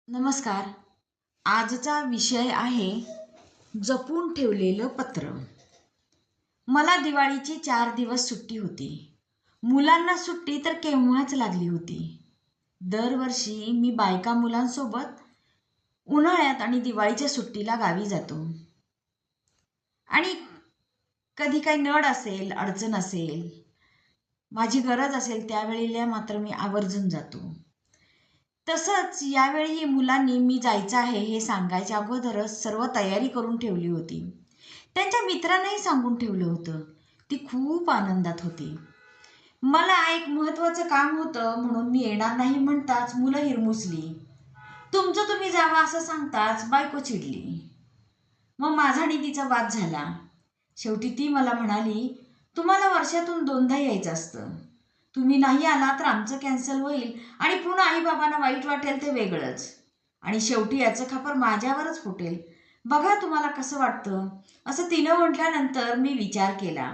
नमस्कार. आजचा विषय आहे जपून ठेवलेलं पत्र. मला दिवाळीची 4 दिवस सुट्टी होती. मुलांना सुट्टी तर केव्हाच लागली होती. दरवर्षी मी बायका मुलांसोबत उन्हाळ्यात आणि दिवाळीच्या सुट्टीला गावी जातो. आणि कधी काही नड असेल, अडचण असेल, माझी गरज असेल त्यावेळेला मात्र मी आवर्जून जातो. तसंच यावेळी मुलांनी मी जायचं आहे हे सांगायच्या अगोदरच सर्व तयारी करून ठेवली होती. त्यांच्या मित्रांनाही सांगून ठेवलं होतं. ती खूप आनंदात होती. मला एक महत्त्वाचं काम होतं म्हणून मी येणार नाही म्हणताच मुलं हिरमुसली. तुमचं तुम्ही जावा असं सांगताच बायको चिडली. मग माझा आणि तिचा वाद झाला. शेवटी ती मला म्हणाली, तुम्हाला वर्षातून 2दा यायचं असतं. तुम्ही नाही आला तर आमचं कॅन्सल होईल आणि पुन्हा आई-बाबांना वाईट वाटेल ते वेगळंच. आणि शेवटी याचं खापर माझ्यावरच फुटेल. बघा तुम्हाला कसं वाटतं? असं तिनं म्हटल्यानंतर मी विचार केला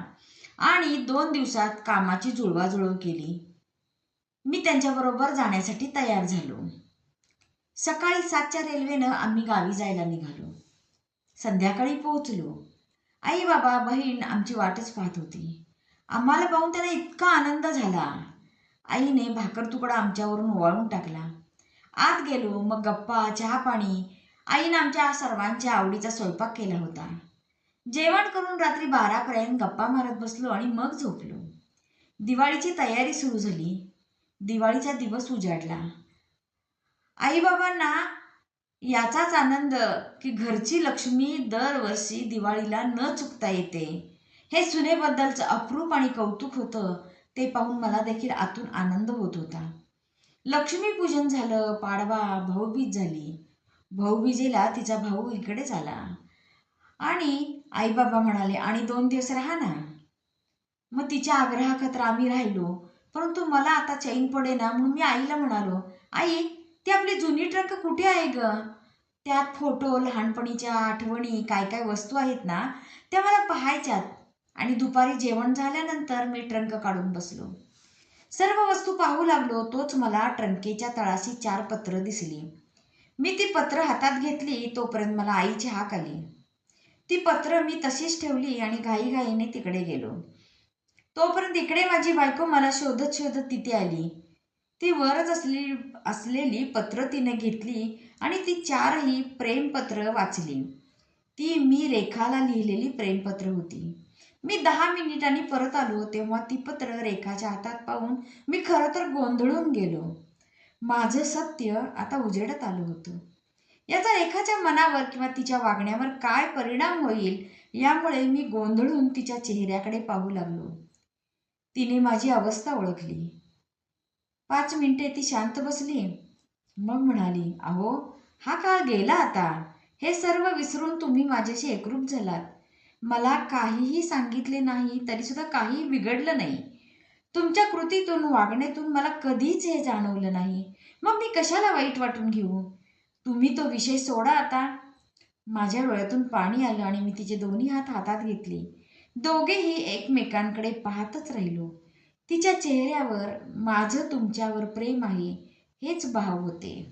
आणि 2 दिवसात कामाची जुळवाजुळव केली. मी त्यांच्याबरोबर जाण्यासाठी तयार झालो. सकाळी 7च्या रेल्वेनं आम्ही गावी जायला निघालो. संध्याकाळी पोहोचलो. आई-बाबा, बहीण आमची वाटच पाहत होती. आम्हाला पाहून त्यांना इतका आनंद झाला. आईने भाकर तुकडा आमच्यावरून ओवाळून टाकला. आत गेलो. मग गप्पा, चहा-पाणी. आईनं आमच्या सर्वांच्या आवडीचा स्वयंपाक केला होता. जेवण करून रात्री 12पर्यंत गप्पा मारत बसलो आणि मग झोपलो. दिवाळीची तयारी सुरू झाली. दिवाळीचा दिवस उजाडला. आई-बाबांना याचाच आनंद की घरची लक्ष्मी दरवर्षी दिवाळीला न चुकता येते, हे सुनेबद्दलचं अप्रूप आणि कौतुक होतं. ते पाहून मला देखील आतून आनंद होत होता. लक्ष्मीपूजन झालं, पाडवा, भाऊबीज झाली. भाऊबीजेला तिचा भाऊ इकडेच आला आणि आई-बाबा म्हणाले, आणि 2 दिवस राहा ना. मग तिच्या आग्रहाखातर आम्ही राहिलो. परंतु मला आता चैन पडेना म्हणून मी आईला म्हणालो, आई, ती आपली जुनी ट्रंक कुठे आहे गं? त्यात फोटो, लहानपणीच्या आठवणी, काय काय वस्तू आहेत ना, त्या मला पाहायच्यात. आणि दुपारी जेवण झाल्यानंतर मी ट्रंक काढून बसलो. सर्व वस्तू पाहू लागलो. तोच मला ट्रंकेच्या तळाशी 4 पत्र दिसली. मी ती पत्र हातात घेतली तोपर्यंत मला आईची हाक आली. ती पत्र मी तशीच ठेवली आणि घाईघाईने तिकडे गेलो. तोपर्यंत इकडे माझी बायको मला शोधत शोधत तिथे आली. ती वरच असलेली पत्र तिने घेतली आणि ती 4ही प्रेमपत्र वाचली. ती मी रेखाला लिहिलेली प्रेमपत्र होती. मी 10 मिनिटांनी परत आलो तेव्हा ती पत्र रेखाच्या हातात पाहून मी खरं तर गोंधळून गेलो. माझं सत्य आता उजेडात आलं होतं. याचा रेखाच्या मनावर किंवा तिच्या वागण्यावर काय परिणाम होईल यामुळे मी गोंधळून तिच्या चेहऱ्याकडे पाहू लागलो. तिने माझी अवस्था ओळखली. 5 मिनिटे ती शांत बसली. मग म्हणाली, अहो, हा काळ गेला आता. हे सर्व विसरून तुम्ही माझ्याशी एकरूप झालात. मला काहीही सांगितले नाही तरीसुद्धा काही बिघडलं नाही. तुमच्या कृतीतून, वागण्यातून मला कधीच हे जाणवलं नाही. मग मी कशाला वाईट वाटून घेऊ? तुम्ही तो विषय सोडा आता. माझ्या डोळ्यातून पाणी आलं आणि मी तिचे दोन्ही हात हातात घेतले. दोघेही एकमेकांकडे पाहतच राहिलो. तिच्या चेहऱ्यावर माझं तुमच्यावर प्रेम आहे हेच भाव होते.